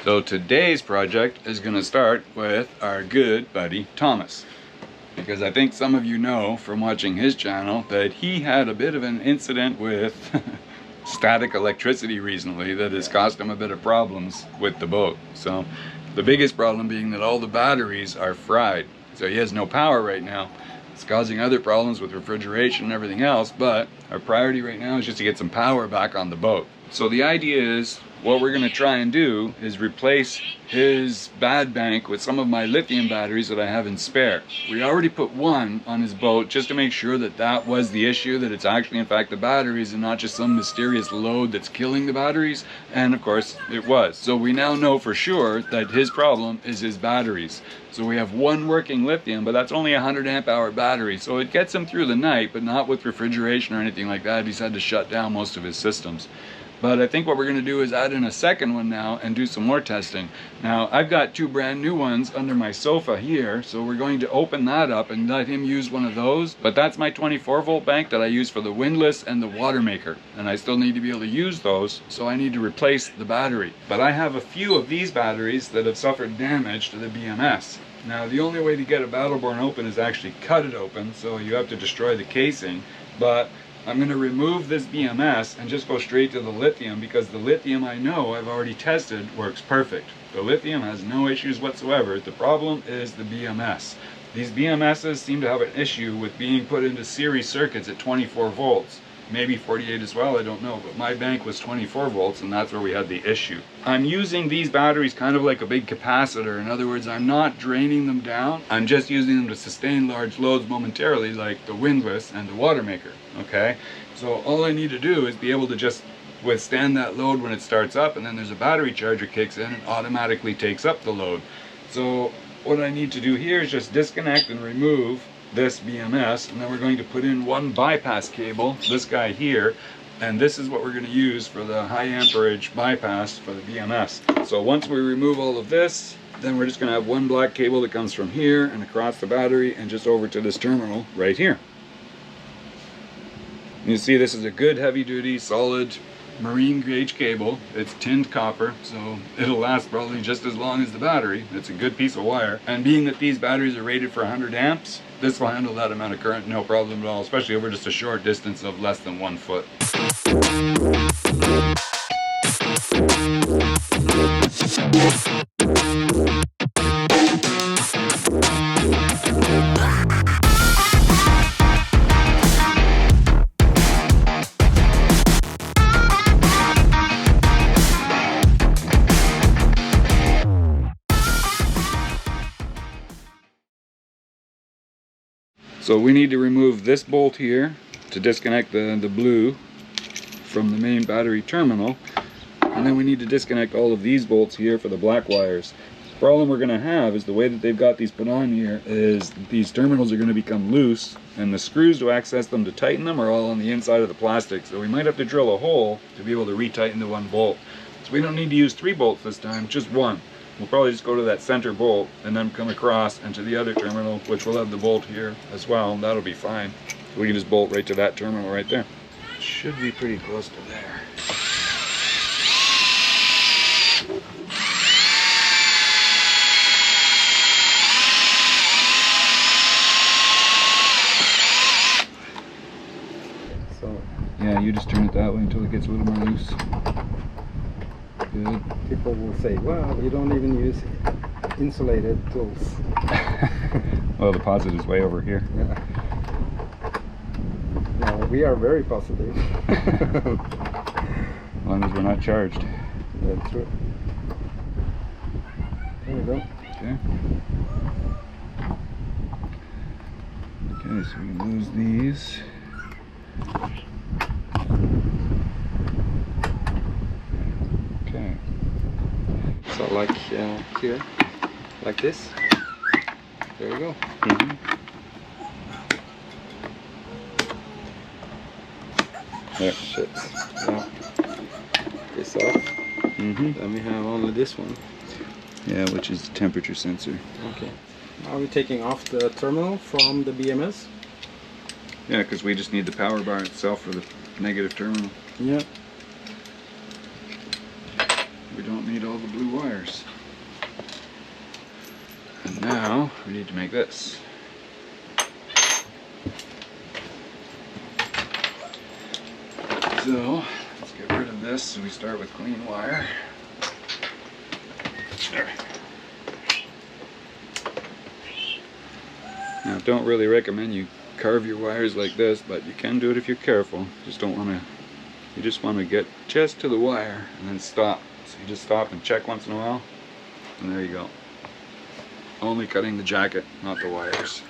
So today's project is going to start with our good buddy Thomas, because I think some of you know from watching his channel that he had a bit of an incident with static electricity recently that has caused him a bit of problems with the boat. So the biggest problem being that all the batteries are fried, so he has no power right now. It's causing other problems with refrigeration and everything else, but our priority right now is just to get some power back on the boat. So the idea is, what we're going to try and do is replace his bad bank with some of my lithium batteries that I have in spare. We already put one on his boat just to make sure that that was the issue, that it's actually in fact the batteries and not just some mysterious load that's killing the batteries, and of course it was. So we now know for sure that his problem is his batteries. So we have one working lithium, but that's only a 100 amp hour battery, so it gets him through the night, but not with refrigeration or anything like that. He's had to shut down most of his systems. But I think what we're going to do is add in a second one now and do some more testing. Now, I've got two brand new ones under my sofa here, so we're going to open that up and let him use one of those. But that's my 24 volt bank that I use for the windlass and the water maker. And I still need to be able to use those, so I need to replace the battery. But I have a few of these batteries that have suffered damage to the BMS. Now, the only way to get a Battleborn open is actually cut it open, so you have to destroy the casing. But I'm going to remove this BMS and just go straight to the lithium, because the lithium I know I've already tested works perfect. The lithium has no issues whatsoever. The problem is the BMS. These BMSs seem to have an issue with being put into series circuits at 24 volts. Maybe 48 as well, I don't know, but my bank was 24 volts and that's where we had the issue. I'm using these batteries kind of like a big capacitor. In other words, I'm not draining them down, I'm just using them to sustain large loads momentarily, like the windlass and the water maker, okay? So all I need to do is be able to just withstand that load when it starts up, and then there's a battery charger kicks in and automatically takes up the load. So what I need to do here is just disconnect and remove this BMS, and then we're going to put in one bypass cable, this guy here, and this is what we're going to use for the high amperage bypass for the BMS. So once we remove all of this, then we're just going to have one black cable that comes from here and across the battery and just over to this terminal right here. You see, this is a good heavy duty solid marine gauge cable. It's tinned copper, so it'll last probably just as long as the battery. It's a good piece of wire, and being that these batteries are rated for 100 amps, this will handle that amount of current no problem at all, especially over just a short distance of less than 1 foot. So we need to remove this bolt here to disconnect the blue from the main battery terminal, and then we need to disconnect all of these bolts here for the black wires. The problem we're going to have is the way that they've got these put on here is these terminals are going to become loose, and the screws to access them to tighten them are all on the inside of the plastic, so we might have to drill a hole to be able to retighten the one bolt. So we don't need to use 3 bolts this time, just one. We'll probably just go to that center bolt and then come across into the other terminal, which will have the bolt here as well, and that'll be fine. So we can just bolt right to that terminal right there. Should be pretty close to there. So yeah, you just turn it that way until it gets a little more loose. Good. People will say, well, you don't even use insulated tools. Well, the positive is way over here. Yeah. No, we are very positive. As long as we're not charged. That's true. There we go. Okay. Okay, so we can lose these. Okay. So like here, like this. There we go. Yeah. Shit. Yeah. This off. Then we have only this one. Yeah, which is the temperature sensor. Okay. Now we're taking off the terminal from the BMS. Yeah, because we just need the power bar itself for the negative terminal. Yeah. We don't need need all the blue wires. And now we need to make this. So let's get rid of this and we start with clean wire. There. Now, don't really recommend you carve your wires like this, but you can do it if you're careful. Just don't want to. You just want to get just to the wire and then stop. So you just stop and check once in a while, and there you go. Only cutting the jacket, not the wires.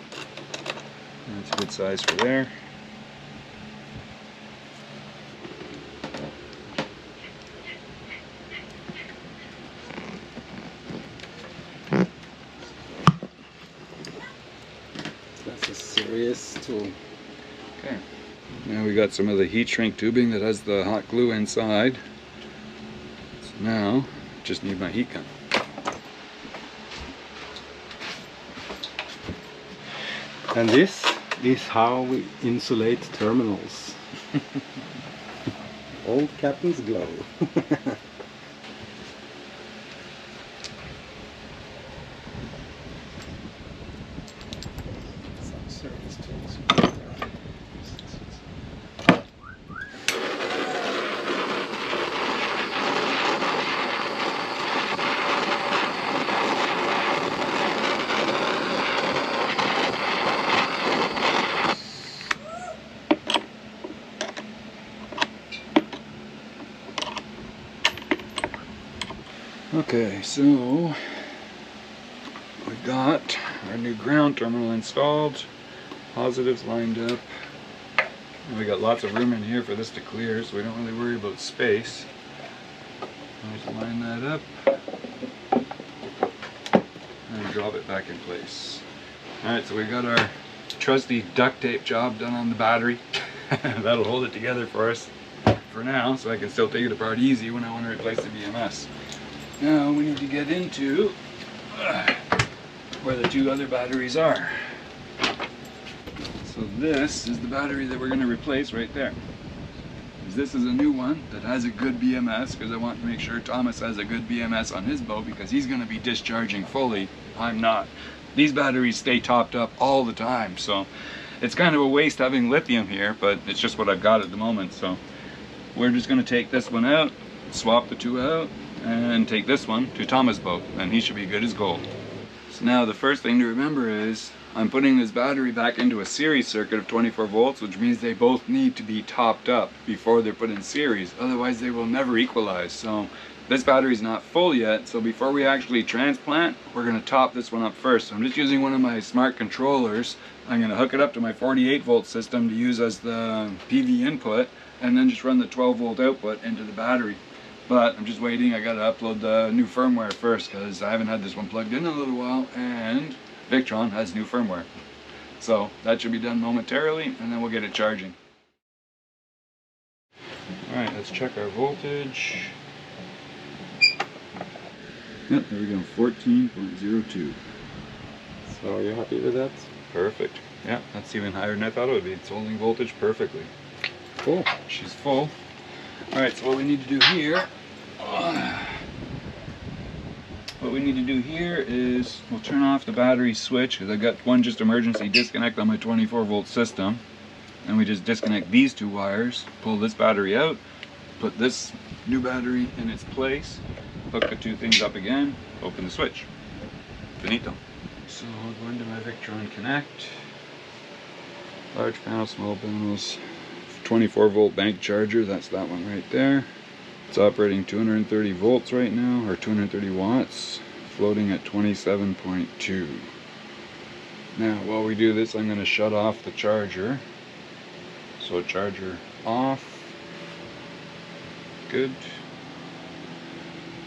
That's a good size for there. That's a serious tool. Okay. Now we got some of the heat shrink tubing that has the hot glue inside. So now, just need my heat gun. And this is how we insulate terminals. Old captain's glow. Okay, so we've got our new ground terminal installed, positives lined up, and we got lots of room in here for this to clear, so we don't really worry about space. Just line that up and drop it back in place. Alright, so we got our trusty duct tape job done on the battery. That'll hold it together for us for now, so I can still take it apart easy when I want to replace the BMS. Now we need to get into where the two other batteries are. So this is the battery that we're going to replace right there. This is a new one that has a good BMS, because I want to make sure Thomas has a good BMS on his boat, because he's going to be discharging fully. I'm not. These batteries stay topped up all the time, so it's kind of a waste having lithium here, but it's just what I've got at the moment. So we're just going to take this one out, swap the two out, and take this one to Thomas' boat, and he should be good as gold. So now the first thing to remember is I'm putting this battery back into a series circuit of 24 volts, which means they both need to be topped up before they're put in series, otherwise they will never equalize. So this battery's not full yet, so before we actually transplant, we're going to top this one up first. So I'm just using one of my smart controllers. I'm going to hook it up to my 48 volt system to use as the PV input, and then just run the 12 volt output into the battery. But I'm just waiting. I got to upload the new firmware first, because I haven't had this one plugged in a little while, and Victron has new firmware. So that should be done momentarily, and then we'll get it charging. Alright, let's check our voltage. Yep, there we go, 14.02. So you're happy with that? Perfect. Yeah, that's even higher than I thought it would be. It's holding voltage perfectly. Cool. She's full. Alright, so what we need to do here is we'll turn off the battery switch, because I've got one just emergency disconnect on my 24 volt system, and we just disconnect these two wires, pull this battery out, put this new battery in its place, hook the two things up again, open the switch. Finito. So I'll go into my Victron Connect, large panel, small panels, 24 volt bank charger, that's that one right there. It's operating 230 volts right now, or 230 watts, floating at 27.2. Now while we do this, I'm going to shut off the charger. So charger off. Good.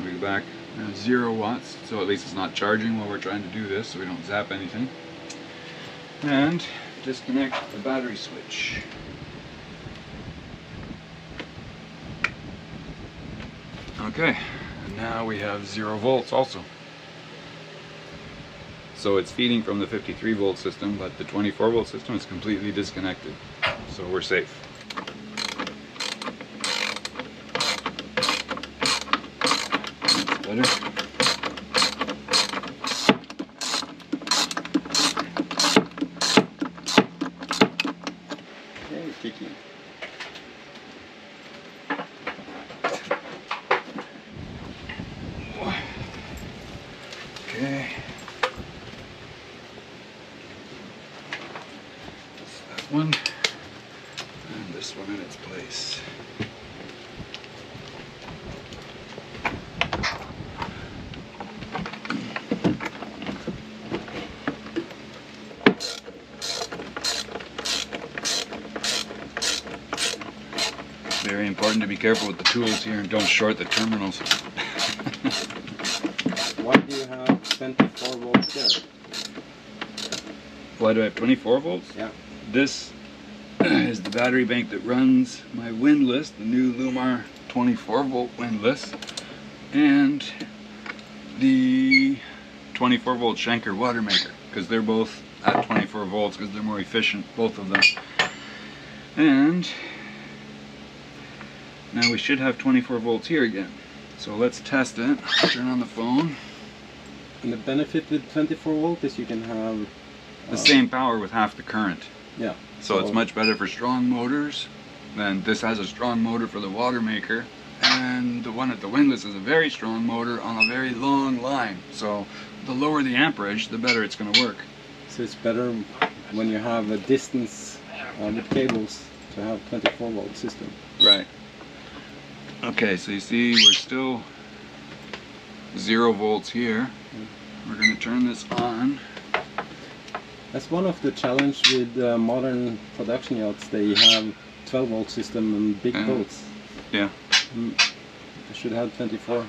We'll be back at 0 watts, so at least it's not charging while we're trying to do this, so we don't zap anything. And disconnect the battery switch. Okay, and now we have 0 volts also. So it's feeding from the 53 volt system, but the 24 volt system is completely disconnected. So we're safe. Let's better. Okay, Kiki. Okay. That one. And this one in its place. Very important to be careful with the tools here and don't short the terminals. Why do you have 24 volts there? Why do I have 24 volts? Yeah. This is the battery bank that runs my windlass, the new Lumar 24 volt windlass, and the 24 volt Schenker water maker, because they're both at 24 volts because they're more efficient, both of them. And now we should have 24 volts here again. So let's test it. Turn on the phone. And the benefit with 24 volt is you can have The same power with half the current. Yeah. So it's much better for strong motors. Then this has a strong motor for the water maker. And the one at the windlass is a very strong motor on a very long line. So the lower the amperage, the better it's going to work. So it's better when you have a distance with cables to have 24 volt system. Right. Okay, so you see we're still 0 volts here. We're going to turn this on. That's one of the challenge with modern production yachts. They have 12 volt system and big boats. Yeah. They should have 24.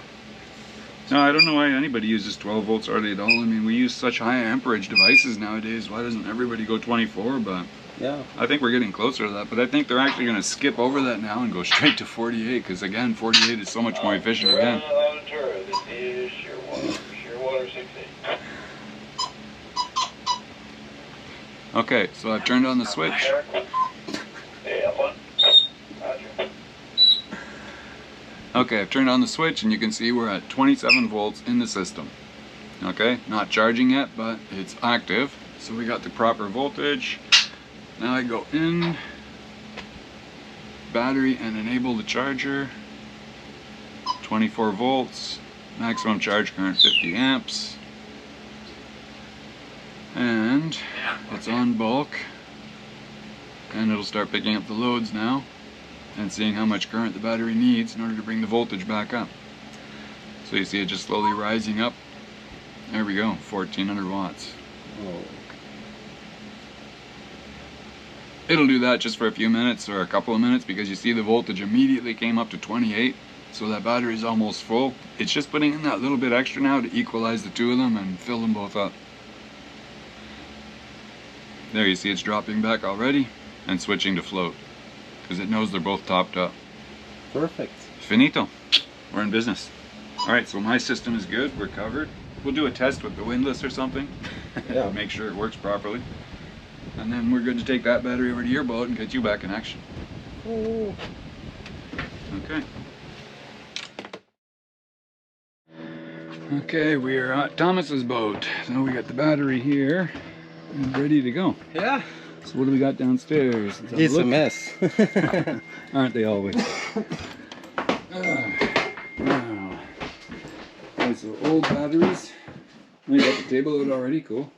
No, I don't know why anybody uses 12 volts hardly at all. I mean, we use such high amperage devices nowadays. Why doesn't everybody go 24? But yeah, I think we're getting closer to that. But I think they're actually going to skip over that now and go straight to 48, because again, 48 is so much more efficient again. This is Shearwater 68. Okay, so I've turned on the switch. Okay, I've turned on the switch and you can see we're at 27 volts in the system. Okay, not charging yet, but it's active. So we got the proper voltage. Now I go in, battery, and enable the charger. 24 volts, maximum charge current 50 amps. And it's on bulk. And it'll start picking up the loads now and seeing how much current the battery needs in order to bring the voltage back up. So you see it just slowly rising up. There we go, 1400 watts. oh, It'll do that just for a few minutes or a couple of minutes, because you see the voltage immediately came up to 28, so that battery is almost full. It's just putting in that little bit extra now to equalize the two of them and fill them both up. There you see it's dropping back already and switching to float, because it knows they're both topped up. perfect. Finito. We're in business. Alright, so my system is good, we're covered. We'll do a test with the windlass or something. Yeah. Make sure it works properly. And then we're good to take that battery over to your boat and get you back in action. Oh. Okay. Okay, we are at Thomas's boat. So we got the battery here and ready to go. Yeah. So what do we got downstairs? Let's have It's a look. mess. Aren't they always? Wow. Okay, so old batteries. Oh, you got the table out already, cool.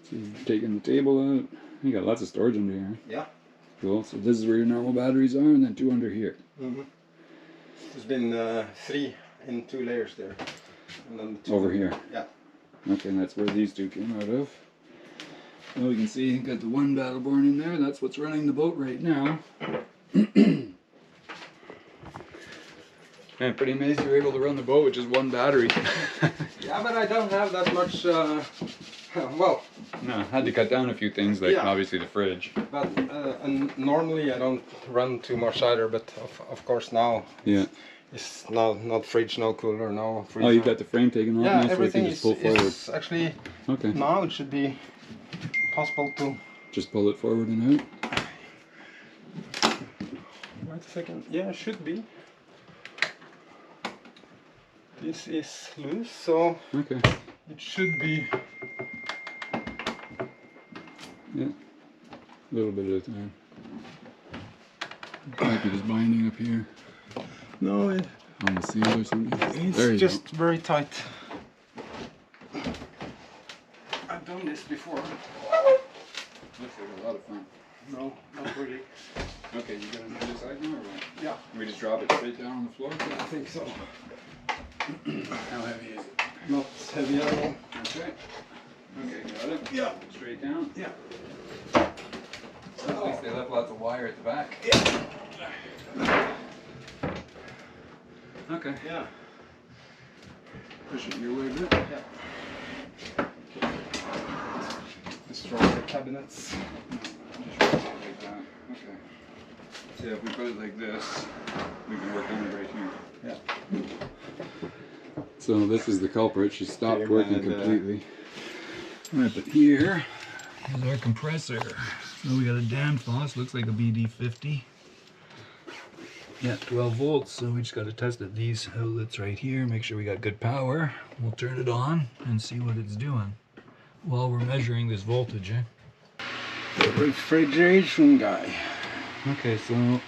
So you've taken the table out. You got lots of storage under here. Yeah. Cool, so this is where your normal batteries are, and then two under here. Mm-hmm. There's been 3 in 2 layers there. And then 2 Over here. Yeah. Okay, and that's where these two came out of. Well, we can see you got the one Battleborn in there. That's what's running the boat right now. Man, pretty amazing you're able to run the boat with just one battery. Yeah, but I don't have that much, well. No, had to cut down a few things, like obviously the fridge. But and normally I don't run too much either, but of course now it's not fridge, no cooler, no freezer. Oh, you've got the frame taken off now, so everything you can just pull forward. is actually, Okay. now it should be possible to... Just pull it forward and out. Wait a second, yeah, it should be. This is loose, so Okay. it should be. Yeah. A little bit at a time. Might be just binding up here No, on the seal or something. There you it's just go. very tight. I've done this before. Looks like a lot of fun. No, not really. Okay, you got it on the other side now or what? Yeah, We just drop it straight down on the floor? I think so. How heavy is it? Not heavy at all. Okay. Okay, got it? Yeah. Straight down? Yeah. At least they left lots of wire at the back. Okay. Yeah. Push it your way a bit. Yeah. Destroy the cabinets. Just roll it like that. Okay. So if we put it like this, we can work on it right here. Yeah. So this is the culprit. She stopped Okay, working and, completely. Right, but here is our compressor. So we got a Danfoss, looks like a BD50. Yeah, 12 volts. So we just got to test it. These outlets right here, make sure we got good power. We'll turn it on and see what it's doing while we're measuring this voltage. The refrigeration guy. Okay, so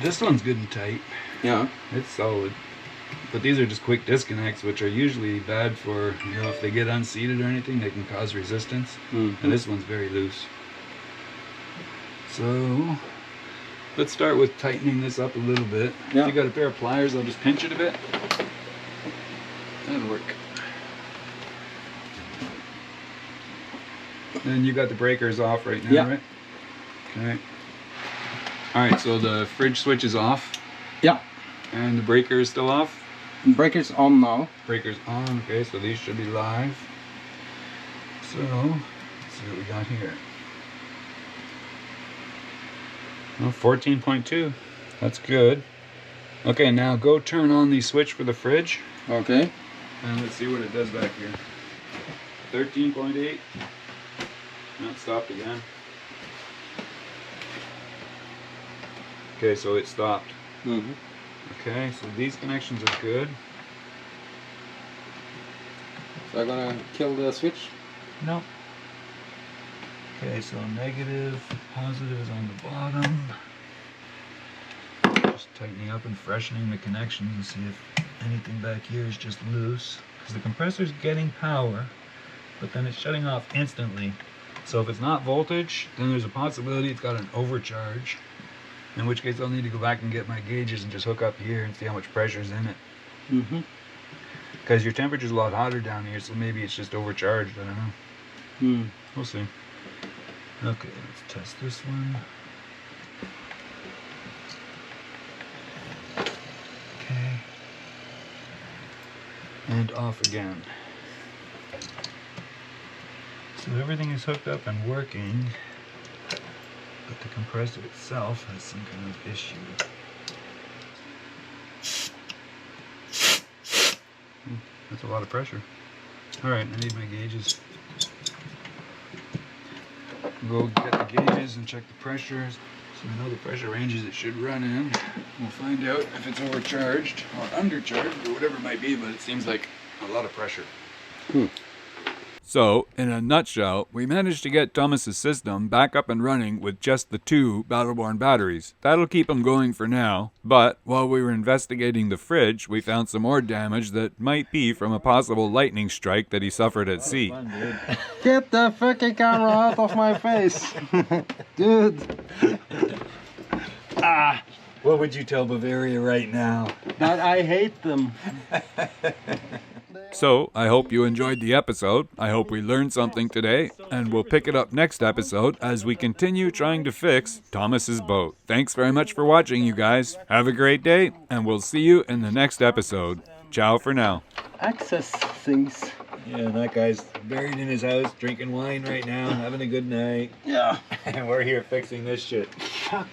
this one's good and tight. Yeah. It's solid. But these are just quick disconnects, which are usually bad for, you know, if they get unseated or anything, they can cause resistance. Mm-hmm. And this one's very loose. So let's start with tightening this up a little bit. Yeah. If you got a pair of pliers, I'll just pinch it a bit. That'll work. And you got the breakers off right now, Yeah. right? Okay. Alright, so the fridge switch is off. Yeah. And the breaker is still off. Breaker's on now. Breaker's on, okay, so these should be live. So, let's see what we got here. Oh, 14.2, that's good. Okay, now go turn on the switch for the fridge, Okay. and let's see what it does back here. 13.8, now it stopped again. Okay, so it stopped. Mm-hmm. Okay, so these connections are good. So I'm gonna kill the switch. No. Okay, so negative, positive is on the bottom. Just tightening up and freshening the connections and see if anything back here is just loose. Because the compressor's getting power, but then it's shutting off instantly. So if it's not voltage, then there's a possibility it's got an overcharge. In which case I'll need to go back and get my gauges and just hook up here and see how much pressure's in it. Mm-hmm. Because your temperature's a lot hotter down here, so maybe it's just overcharged, I don't know. Hmm. We'll see. Okay, let's test this one. Okay. And off again. So everything is hooked up and working, but the compressor itself has some kind of issue. That's a lot of pressure. Alright, I need my gauges. Go get the gauges and check the pressures. So we know the pressure ranges it should run in. We'll find out if it's overcharged or undercharged or whatever it might be, but it seems like a lot of pressure. So, in a nutshell, we managed to get Thomas's system back up and running with just the 2 Battleborn batteries. That'll keep him going for now, but while we were investigating the fridge, we found some more damage that might be from a possible lightning strike that he suffered at sea. Get the fucking camera out of my face, dude. What would you tell Bavaria right now? That I hate them. So, I hope you enjoyed the episode. I hope we learned something today, and we'll pick it up next episode as we continue trying to fix Thomas's boat. Thanks very much for watching, you guys. Have a great day, and we'll see you in the next episode. Ciao for now. Access things. Yeah, that guy's buried in his house drinking wine right now, having a good night. Yeah. And we're here fixing this shit. Fuck.